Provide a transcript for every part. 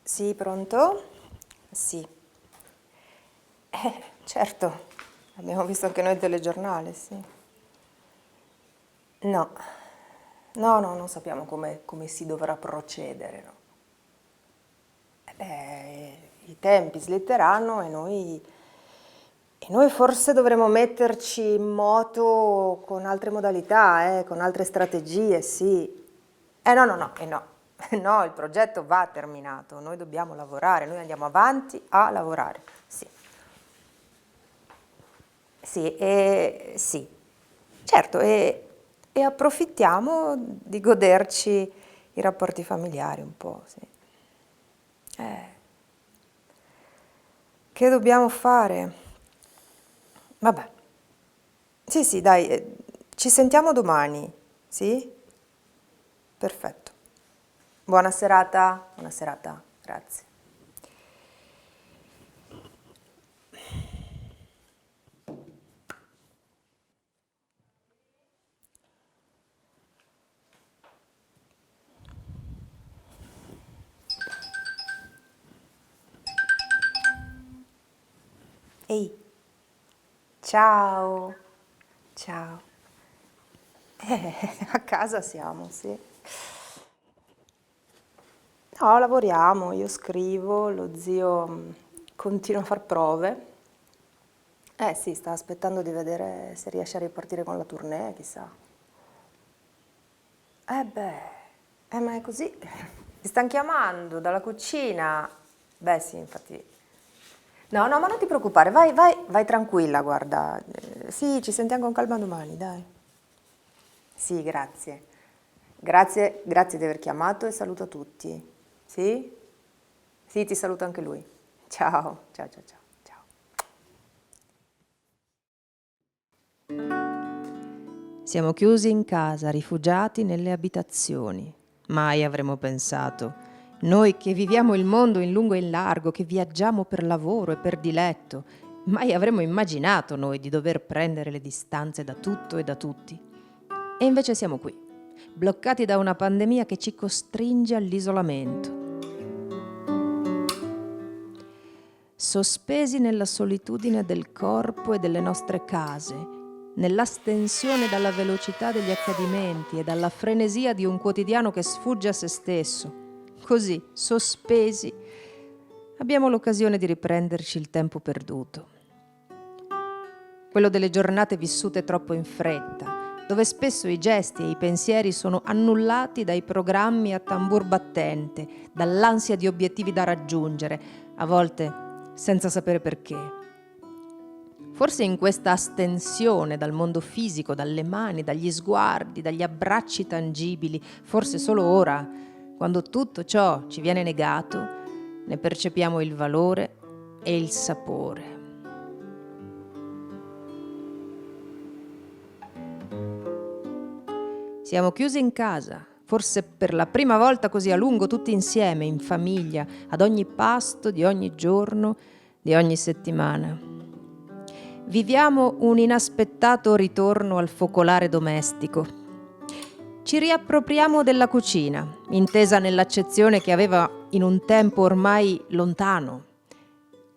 Sì, pronto? Sì. Certo, abbiamo visto anche noi il telegiornale, sì. No, no, non sappiamo come si dovrà procedere, no. I tempi slitteranno e noi forse dovremo metterci in moto con altre modalità, con altre strategie, sì. No. No, il progetto va terminato, noi dobbiamo lavorare, noi andiamo avanti a lavorare, sì. Sì, certo, e approfittiamo di goderci i rapporti familiari un po', sì. Che dobbiamo fare? Vabbè. Sì, dai, ci sentiamo domani, sì? Perfetto. Buona serata, grazie. Ehi, ciao, ciao. A casa siamo, sì. No, lavoriamo, io scrivo, lo zio continua a far prove. Sì, sta aspettando di vedere se riesce a ripartire con la tournée, chissà. Beh, ma è così. Ti stanno chiamando dalla cucina. Beh, sì, infatti. No, ma non ti preoccupare, vai tranquilla, guarda. Sì, ci sentiamo con calma domani, dai. Sì, grazie. Grazie di aver chiamato e saluto tutti. Sì? Sì, ti saluto anche lui. Ciao. Siamo chiusi in casa, rifugiati nelle abitazioni. Mai avremmo pensato. Noi che viviamo il mondo in lungo e in largo, che viaggiamo per lavoro e per diletto, mai avremmo immaginato noi di dover prendere le distanze da tutto e da tutti. E invece siamo qui, bloccati da una pandemia che ci costringe all'isolamento. Sospesi nella solitudine del corpo e delle nostre case, nell'astensione dalla velocità degli accadimenti e dalla frenesia di un quotidiano che sfugge a se stesso. Così, sospesi, abbiamo l'occasione di riprenderci il tempo perduto. Quello delle giornate vissute troppo in fretta, dove spesso i gesti e i pensieri sono annullati dai programmi a tambur battente, dall'ansia di obiettivi da raggiungere, a volte senza sapere perché. Forse in questa astensione dal mondo fisico, dalle mani, dagli sguardi, dagli abbracci tangibili, forse solo ora, quando tutto ciò ci viene negato, ne percepiamo il valore e il sapore. Siamo chiusi in casa, forse per la prima volta così a lungo, tutti insieme, in famiglia, ad ogni pasto di ogni giorno, di ogni settimana. Viviamo un inaspettato ritorno al focolare domestico. Ci riappropriamo della cucina, intesa nell'accezione che aveva in un tempo ormai lontano,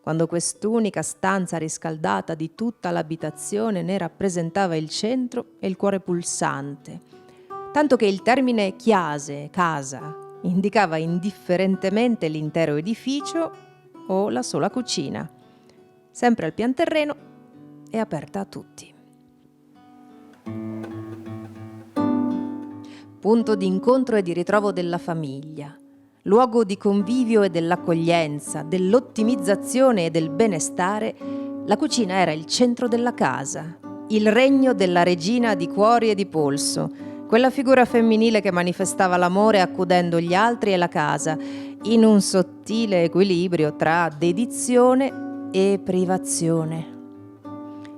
quando quest'unica stanza riscaldata di tutta l'abitazione ne rappresentava il centro e il cuore pulsante, tanto che il termine chiase, casa, indicava indifferentemente l'intero edificio o la sola cucina, sempre al pian terreno e aperta a tutti. Punto di incontro e di ritrovo della famiglia, luogo di convivio e dell'accoglienza, dell'ottimizzazione e del benestare, la cucina era il centro della casa, il regno della regina di cuori e di polso, quella figura femminile che manifestava l'amore accudendo gli altri e la casa, in un sottile equilibrio tra dedizione e privazione.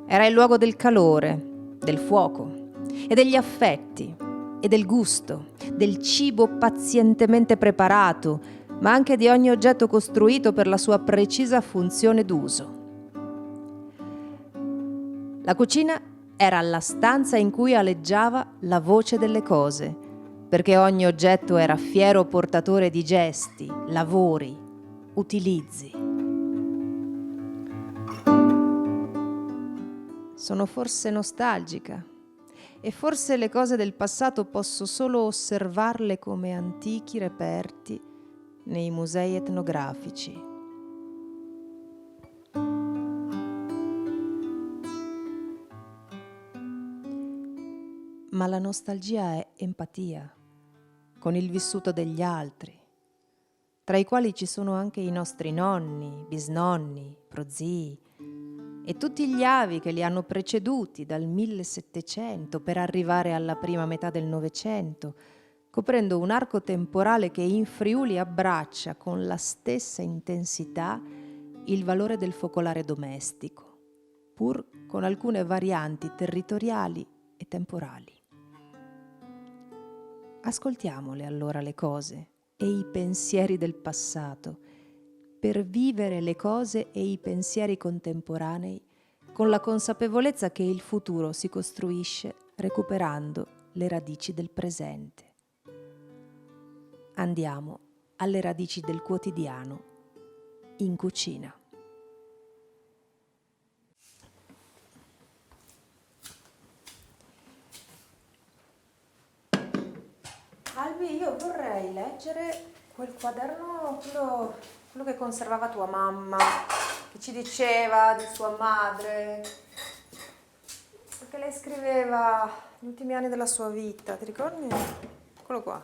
Era il luogo del calore, del fuoco e degli affetti e del gusto, del cibo pazientemente preparato, ma anche di ogni oggetto costruito per la sua precisa funzione d'uso. La cucina era la stanza in cui aleggiava la voce delle cose, perché ogni oggetto era fiero portatore di gesti, lavori, utilizzi. Sono forse nostalgica e forse le cose del passato posso solo osservarle come antichi reperti nei musei etnografici. Ma la nostalgia è empatia con il vissuto degli altri, tra i quali ci sono anche i nostri nonni, bisnonni, prozii e tutti gli avi che li hanno preceduti dal 1700 per arrivare alla prima metà del Novecento, coprendo un arco temporale che in Friuli abbraccia con la stessa intensità il valore del focolare domestico, pur con alcune varianti territoriali e temporali. Ascoltiamole allora le cose e i pensieri del passato, per vivere le cose e i pensieri contemporanei con la consapevolezza che il futuro si costruisce recuperando le radici del presente. Andiamo alle radici del quotidiano in cucina. Albi, io vorrei leggere quel quaderno, quello che conservava tua mamma, che ci diceva di sua madre, perché lei scriveva gli ultimi anni della sua vita, ti ricordi? Eccolo qua.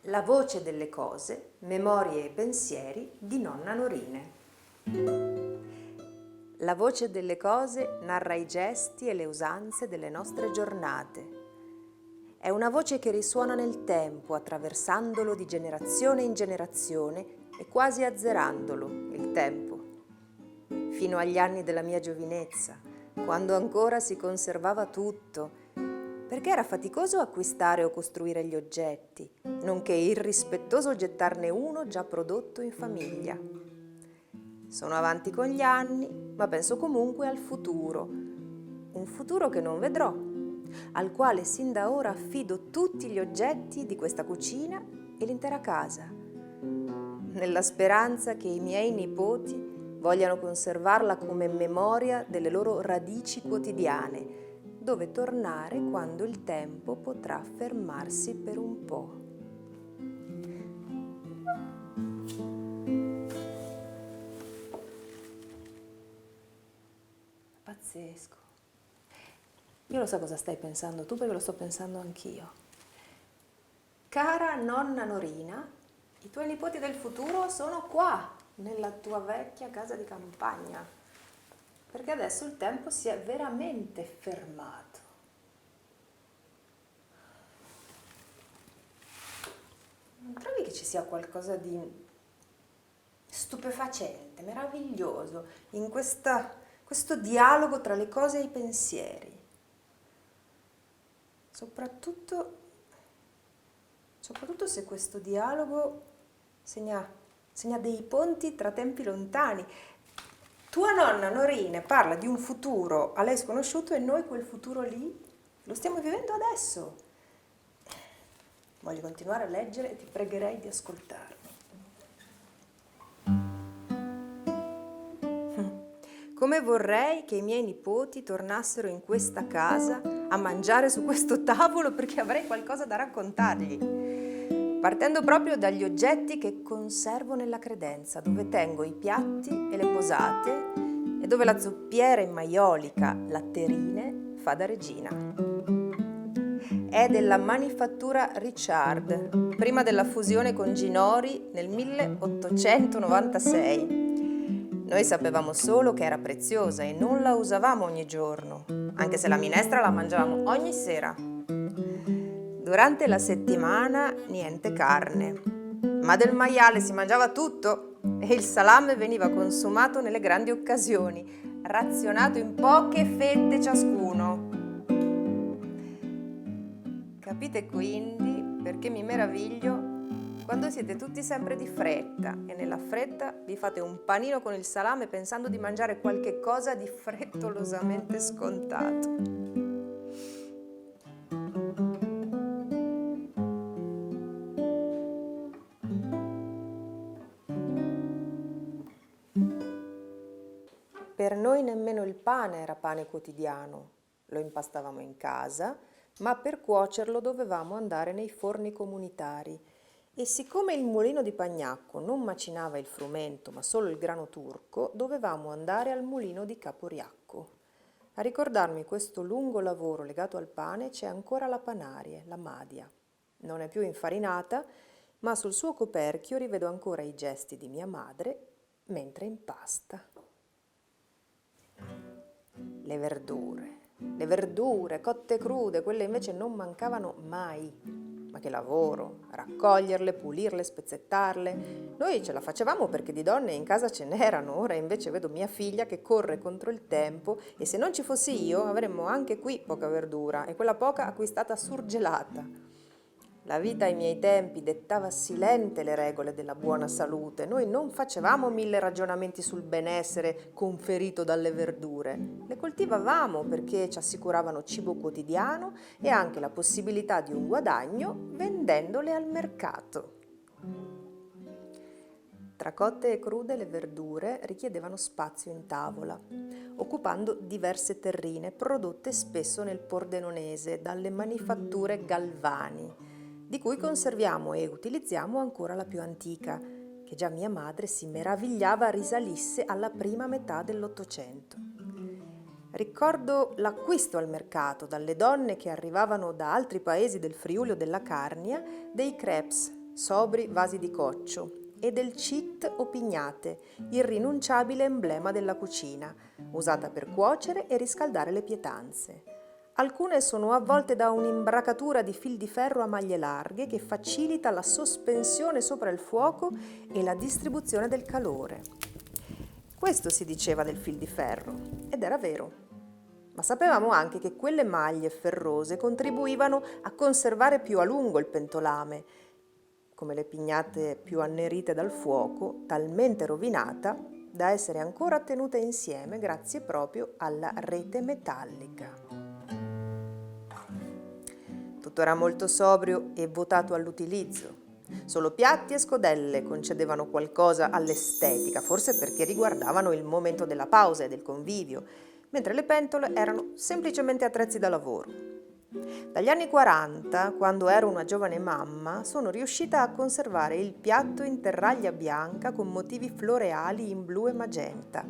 La voce delle cose, memorie e pensieri di nonna Norine. La voce delle cose narra i gesti e le usanze delle nostre giornate. È una voce che risuona nel tempo, attraversandolo di generazione in generazione e quasi azzerandolo, il tempo. Fino agli anni della mia giovinezza, quando ancora si conservava tutto, perché era faticoso acquistare o costruire gli oggetti, nonché irrispettoso gettarne uno già prodotto in famiglia. Sono avanti con gli anni, ma penso comunque al futuro. Un futuro che non vedrò, al quale sin da ora affido tutti gli oggetti di questa cucina e l'intera casa, nella speranza che i miei nipoti vogliano conservarla come memoria delle loro radici quotidiane, dove tornare quando il tempo potrà fermarsi per un po'. Pazzesco. Io lo so cosa stai pensando tu, perché lo sto pensando anch'io. Cara nonna Norina, i tuoi nipoti del futuro sono qua, nella tua vecchia casa di campagna, perché adesso il tempo si è veramente fermato. Non trovi che ci sia qualcosa di stupefacente, meraviglioso in questo dialogo tra le cose e i pensieri? Soprattutto se questo dialogo segna dei ponti tra tempi lontani. Tua nonna Norine parla di un futuro a lei sconosciuto e noi quel futuro lì lo stiamo vivendo adesso. Voglio continuare a leggere e ti pregherei di ascoltarmi. Come vorrei che i miei nipoti tornassero in questa casa a mangiare su questo tavolo, perché avrei qualcosa da raccontargli. Partendo proprio dagli oggetti che conservo nella credenza, dove tengo i piatti e le posate e dove la zuppiera in maiolica, latterine, fa da regina. È della manifattura Richard, prima della fusione con Ginori nel 1896. Noi sapevamo solo che era preziosa e non la usavamo ogni giorno, anche se la minestra la mangiavamo ogni sera. Durante la settimana niente carne, ma del maiale si mangiava tutto e il salame veniva consumato nelle grandi occasioni, razionato in poche fette ciascuno. Capite quindi perché mi meraviglio Quando siete tutti sempre di fretta e nella fretta vi fate un panino con il salame pensando di mangiare qualche cosa di frettolosamente scontato. Per noi nemmeno il pane era pane quotidiano, lo impastavamo in casa, ma per cuocerlo dovevamo andare nei forni comunitari. E siccome il mulino di Pagnacco non macinava il frumento, ma solo il grano turco, dovevamo andare al mulino di Caporiacco. A ricordarmi questo lungo lavoro legato al pane c'è ancora la Panarie, la Madia. Non è più infarinata, ma sul suo coperchio rivedo ancora i gesti di mia madre mentre impasta. Le verdure cotte e crude, quelle invece non mancavano mai. Ma che lavoro, raccoglierle, pulirle, spezzettarle. Noi ce la facevamo perché di donne in casa ce n'erano, ora invece vedo mia figlia che corre contro il tempo e se non ci fossi io avremmo anche qui poca verdura e quella poca acquistata surgelata. La vita ai miei tempi dettava silente le regole della buona salute. Noi non facevamo 1000 ragionamenti sul benessere conferito dalle verdure. Le coltivavamo perché ci assicuravano cibo quotidiano e anche la possibilità di un guadagno vendendole al mercato. Tra cotte e crude le verdure richiedevano spazio in tavola, occupando diverse terrine prodotte spesso nel Pordenonese dalle manifatture Galvani, di cui conserviamo e utilizziamo ancora la più antica, che già mia madre si meravigliava risalisse alla prima metà dell'Ottocento. Ricordo l'acquisto al mercato dalle donne che arrivavano da altri paesi del Friuli o della Carnia dei crepes, sobri vasi di coccio, e del cit o pignate, irrinunciabile emblema della cucina, usata per cuocere e riscaldare le pietanze. Alcune sono avvolte da un'imbracatura di fil di ferro a maglie larghe che facilita la sospensione sopra il fuoco e la distribuzione del calore. Questo si diceva del fil di ferro, ed era vero. Ma sapevamo anche che quelle maglie ferrose contribuivano a conservare più a lungo il pentolame, come le pignate più annerite dal fuoco, talmente rovinata da essere ancora tenuta insieme grazie proprio alla rete metallica. Tutto era molto sobrio e votato all'utilizzo. Solo piatti e scodelle concedevano qualcosa all'estetica, forse perché riguardavano il momento della pausa e del convivio, mentre le pentole erano semplicemente attrezzi da lavoro. Dagli anni 40, quando ero una giovane mamma, sono riuscita a conservare il piatto in terraglia bianca con motivi floreali in blu e magenta.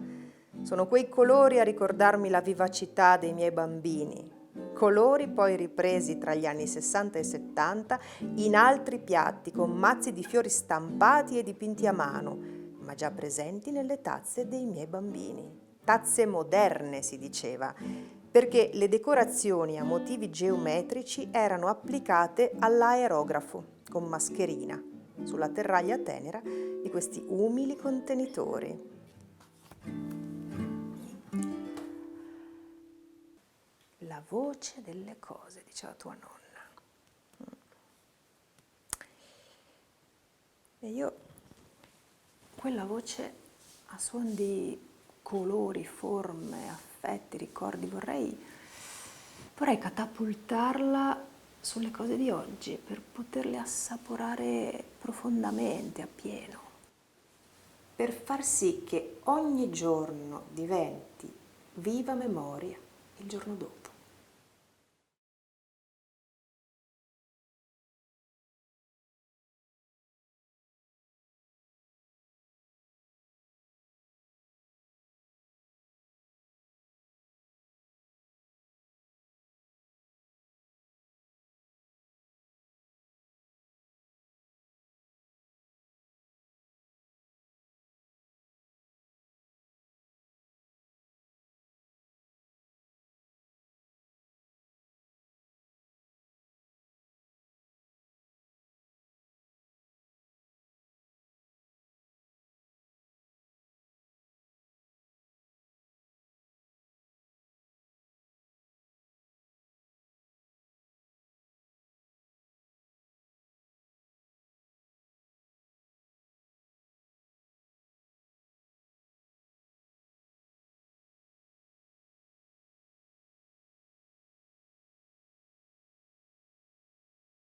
Sono quei colori a ricordarmi la vivacità dei miei bambini. Colori poi ripresi tra gli anni 60 e 70 in altri piatti con mazzi di fiori stampati e dipinti a mano, ma già presenti nelle tazze dei miei bambini. Tazze moderne, si diceva, perché le decorazioni a motivi geometrici erano applicate all'aerografo con mascherina sulla terraglia tenera di questi umili contenitori. La voce delle cose, diceva tua nonna. E io quella voce a suon di colori, forme, affetti, ricordi, vorrei catapultarla sulle cose di oggi per poterle assaporare profondamente, appieno, per far sì che ogni giorno diventi viva memoria il giorno dopo.